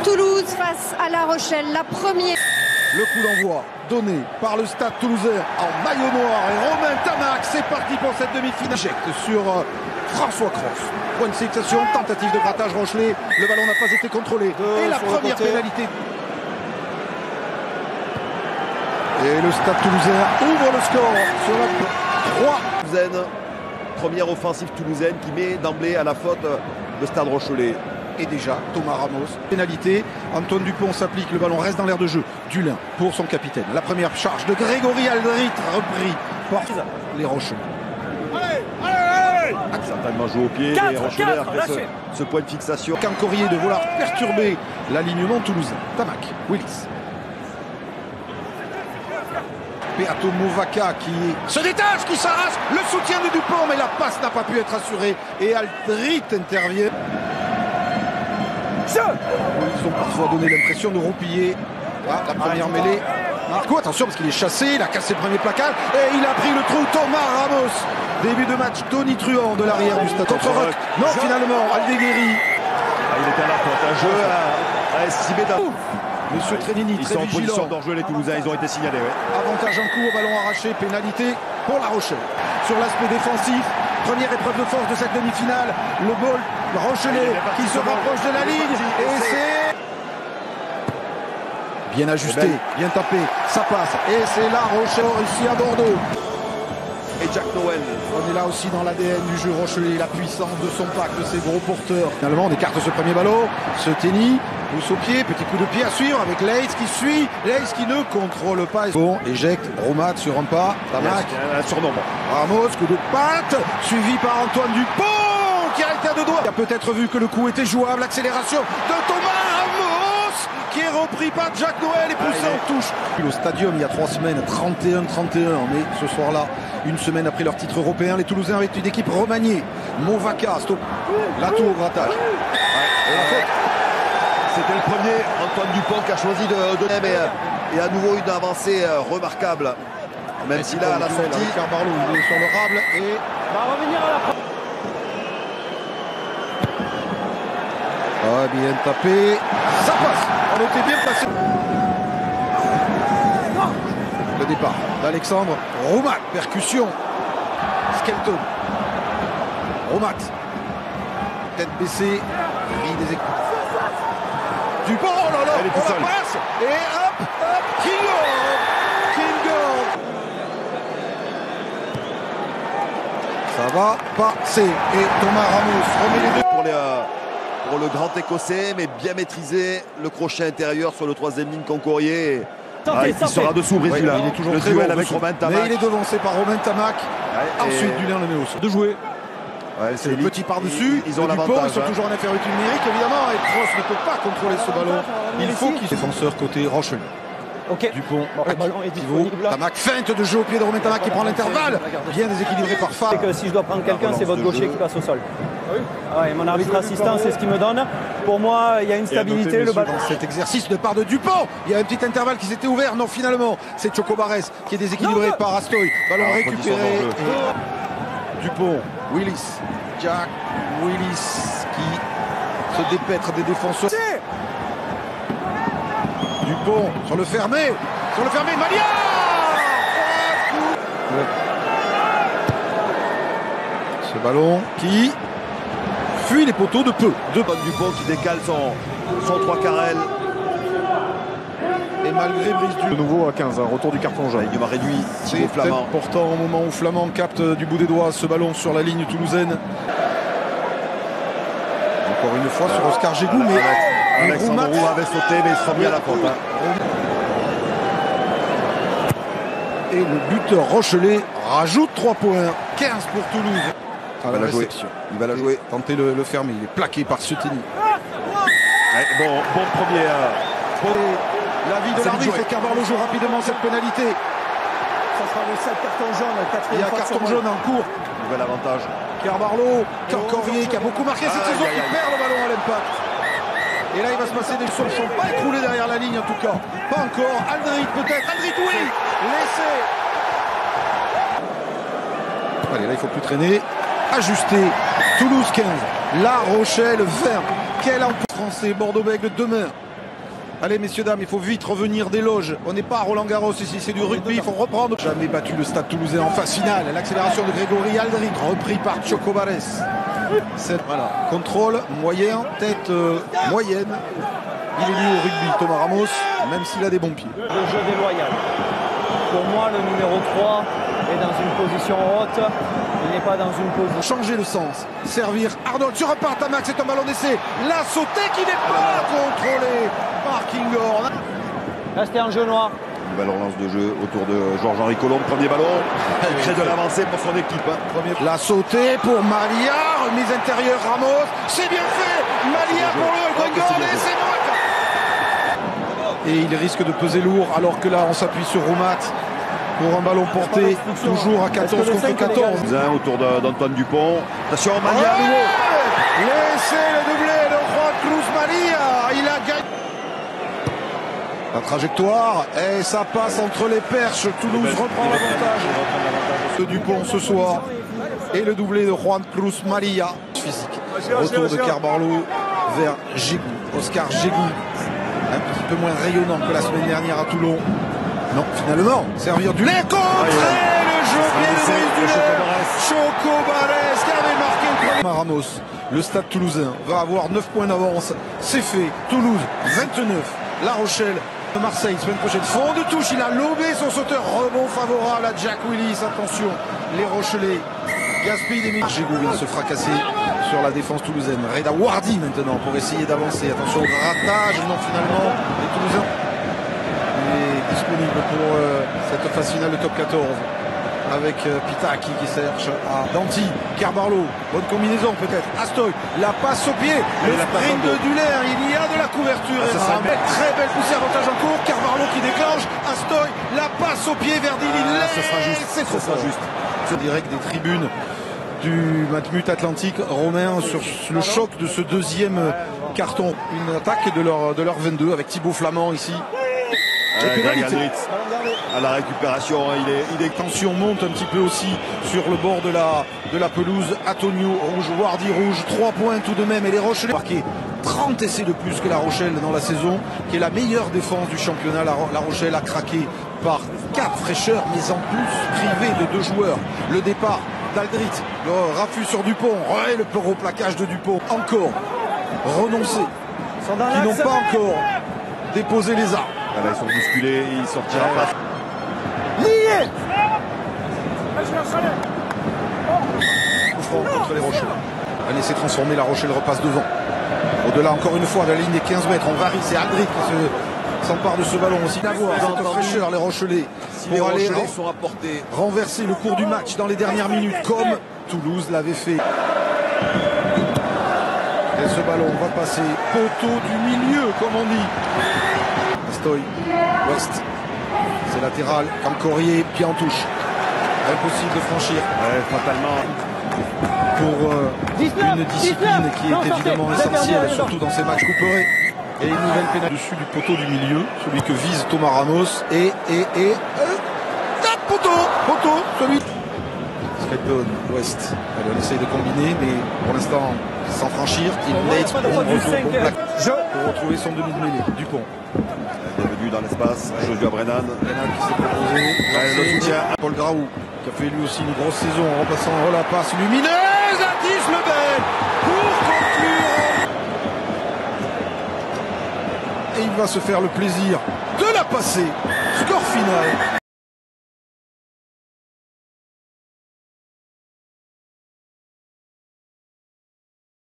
Toulouse face à La Rochelle, la première. Le coup d'envoi donné par le Stade Toulousain en maillot noir et Romain Tamac, c'est parti pour cette demi-finale. Éjecte sur François Cross. Point de fixation, tentative de grattage Rochelet. Le ballon n'a pas été contrôlé. Et la première pénalité. Et le Stade Toulousain ouvre le score sur la 3. Toulousaine, première offensive toulousaine qui met d'emblée à la faute le Stade Rochelais. Et déjà, Thomas Ramos. Pénalité. Antoine Dupont s'applique. Le ballon reste dans l'air de jeu. Dulin pour son capitaine. La première charge de Grégory Aldrit, repris par les Rochelais. Certainement joué au pied. Les Rochelais après ce point de fixation. Cancorier de vouloir perturber l'alignement toulousain. Tamac, Willis. Beato Movaca qui se détache, qui s'arrache. Le soutien de Dupont, mais la passe n'a pas pu être assurée. Et Aldrit intervient. Ils ont parfois donné l'impression de roupiller. Ah, la première mêlée. Marco, attention parce qu'il est chassé, il a cassé le premier placard et il a pris le trou. Thomas Ramos. Début de match tonitruant de l'arrière du Stade. Contre Rock. Non, finalement, Aldeguerri. Il était à la porte. Un jeu à estimer d'un. Monsieur Trénini, ils très sont en vigilant. position d'enjeu, les Toulousains, ils ont été signalés. Ouais. Avantage en cours, ballon arraché, pénalité pour La Rochelle. Sur l'aspect défensif, première épreuve de force de cette demi-finale, le ball Rochelais qui se rapproche de la ligne et c'est bien ajusté, bien tapé, ça passe et c'est La Rochelle ici à Bordeaux. Et Jack Noël. On est là aussi dans l'ADN du jeu Rochelais, la puissance de son pack, de ses gros porteurs. Finalement, on écarte ce premier ballon. Ce tennis, pousse au pied, petit coup de pied à suivre avec Leitz qui suit. Leitz qui ne contrôle pas. Bon, éjecte, Romat sur un pas. Tamac. Un surnom. Ramos, coup de patte, suivi par Antoine Dupont qui a été à deux doigts. Il a peut-être vu que le coup était jouable. Accélération de Thomas Ramos qui est repris par Jack Noël et poussé en touche. Au stadium il y a 3 semaines, 31-31, mais ce soir-là, une semaine après leur titre européen, les Toulousains avec une équipe remaniée. Movaca, stop. La tour au grattage. C'était le premier, Antoine Dupont, qui a choisi de et à nouveau une avancée remarquable. Même si là, à la sortie, Carbarlo, il est sur le rable et va revenir à la. Ah, bien tapé. Ça passe. On était bien placé. Le départ d'Alexandre Roumat. Percussion. Skelton. Roumat. Tête baissée. Grille des équipes. Dupont, oh là là, elle est tout seul. Passe. Et hop, Kingo. Ça va passer. Et Thomas Ramos remet les deux. Pour le grand écossais, mais bien maîtrisé. Le crochet intérieur sur le 3e ligne Concorier. Il sera dessous, Brésil. Ouais, il est toujours le très duel bon avec dessous. Romain Tamac. Mais il est devancé par Romain Tamac. Ensuite, Dulin le met au sol. De jouer. Ouais, c'est le petit par-dessus. Ils ont Dupont, l'avantage. ils sont toujours en infériorité numérique, évidemment. Et Cross ne peut pas contrôler ce ballon. Il faut qu'il défenseur côté Rochelais. Ok. Dupont, Le ballon est pivot. disponible. Tamac feinte de jeu au pied de Romain Tamac qui prend l'intervalle. Bien déséquilibré par Favre. C'est que si je dois prendre quelqu'un, c'est votre gaucher qui passe au sol. Ah ouais, mon arbitre assistant, c'est ce qu'il me donne. Pour moi, il y a une stabilité. Le ballon. Dans cet exercice de part de Dupont, il y a un petit intervalle qui s'était ouvert. Non, finalement, c'est Chocobares qui est déséquilibré par Astoy. Ballon récupéré. Et Dupont, Willis, Jack, Willis qui se dépêtre des défenseurs. Dupont sur le fermé, Malia. Ce ballon qui fuit les poteaux de peu. Dupont qui décale son 3 carrel. Et malgré Brice de nouveau à 15, retour du carton jaune. Il m'a réduit C'est Flamand. important au moment où Flamand capte du bout des doigts ce ballon sur la ligne toulousaine. Encore une fois sur Oscar Gégou, mais Alexandre Roux avait sauté, mais il s'en mis à la faute. Et le buteur Rochelais rajoute 3 points. 15 pour Toulouse. Il va la jouer. Il va la jouer. Tenter le fermer. Il est plaqué par Sutini. Bon premier. L'avis de l'arbitre et Carbarlo joue rapidement cette pénalité. Ça sera le seul carton jaune. Il y a carton jaune en cours. Nouvel avantage. Carbarlo, Cancorier qui a beaucoup marqué cette saison, qui perd le ballon à l'impact. Et là, il va se passer des choses qui ne sont pas écroulées derrière la ligne, en tout cas. Pas encore. Aldrit, peut-être. Aldrit, oui. Laissez. Allez, là, il ne faut plus traîner. Ajuster. Toulouse 15. La Rochelle 20. Quel emploi français. Bordeaux-Bègles demain. Allez messieurs dames, il faut vite revenir des loges. On n'est pas à Roland Garros ici, c'est du rugby, il faut reprendre. Jamais battu le Stade Toulousain en phase finale. L'accélération de Grégory Aldrit, repris par Chocobares. Voilà, contrôle moyen, tête moyenne. Il est lié au rugby, Thomas Ramos, même s'il a des bons pieds. Le jeu déloyal. Pour moi, le numéro 3 est dans une position haute. Il n'est pas dans une position... Changer le sens, servir Arnold sur un part-à-max, c'est un ballon d'essai. La sautée qui n'est pas contrôlée par Kinghorn. Là, c'était un jeu noir. Une belle relance de jeu autour de Georges-Henri Colombe. Premier ballon. Il crée de l'avancée pour son équipe. La sautée pour Malia, remise intérieure Ramos. C'est bien fait. Malia pour le Kinghorn et c'est moi. Et il risque de peser lourd alors que là on s'appuie sur Roumat pour un ballon porté toujours à 14 contre 14. Autour d'Antoine Dupont. Attention, Malia à nouveau. Laissez le doublé de Juan Cruz Malia. Il a gagné. La trajectoire et ça passe entre les perches. Toulouse reprend l'avantage de Dupont ce soir. Et le doublé de Juan Cruz Malia. Physique. Retour de Carbarlo vers Gégou. Oscar Gégou. Un petit peu moins rayonnant que la semaine dernière à Toulon. Non, finalement, servir du lait contre le jeu bien du lait. Chocobares qui avait marqué le premier. Ramos, le Stade Toulousain va avoir 9 points d'avance. C'est fait. Toulouse, 29. La Rochelle, Marseille, semaine prochaine. Fond de touche, il a lobé son sauteur. Rebond favorable à Jack Willis. Attention, les Rochelais gaspillent des minutes. Gégou vient se fracasser sur la défense toulousaine. Reda Wardi maintenant pour essayer d'avancer. Attention au ratage. Non, finalement, les Toulousains. Il est disponible pour cette phase finale de top 14. Avec Pitaki qui cherche à Danti. Carbarlo, bonne combinaison peut-être. Astoy, la passe au pied. Le sprint de Duller, il y a de la couverture. Très belle poussée, avantage en cours. Carbarlo qui déclenche. Astoy, la passe au pied. Verdil, il laisse. Ce sera juste. C'est trop juste. Direct des tribunes du Matmut Atlantique, Romain, sur le choc de ce deuxième carton. Une attaque de leur 22 avec Thibaut Flamand ici. À la récupération, il est... Tension monte un petit peu aussi sur le bord de la pelouse. Antonio rouge, Wardi rouge, 3 points tout de même. Et les Rochelais marqué 30 essais de plus que la Rochelle dans la saison, qui est la meilleure défense du championnat. La Rochelle a craqué par 4 fraîcheurs, mais en plus privé de 2 joueurs. Le départ d'Aldrit, le raffut sur Dupont, et le plaquage de Dupont. Encore renoncé, qui n'ont pas encore déposé les armes. Ah là, ils sont bousculés, il sortira pas. Lié contre les Rochelais. Elle essaie de transformer, la Rochelle repasse devant. Au-delà, encore une fois, de la ligne des 15 mètres, on varie, c'est Aldrit qui s'empare de ce ballon aussi. D'avoir cette fraîcheur, les Rochelais, pour aller sont apportés. renverser le cours du match dans les dernières minutes, comme Toulouse l'avait fait. Et ce ballon va passer poteau du milieu, comme on dit. Astoy, West, c'est latéral, Cancorier, pied en touche. Impossible de franchir. Ouais, fatalement. Pour une discipline qui est évidemment essentielle, surtout dans ces matchs couperés. Et une nouvelle pénalité dessus du poteau du milieu, celui que vise Thomas Ramos. Poteau, celui. Skelton, West. Allez, on essaye de combiner, mais pour l'instant, sans franchir. Il Nate pour retrouver son demi de mêlée. Dupont. Bienvenue dans l'espace. Joshua Brennan. Brennan qui s'est proposé. Le soutien. Paul Graou, qui a fait lui aussi une grosse saison en repassant la passe lumineuse à 10 Lebel pour conclure. Et il va se faire le plaisir de la passer. Score final.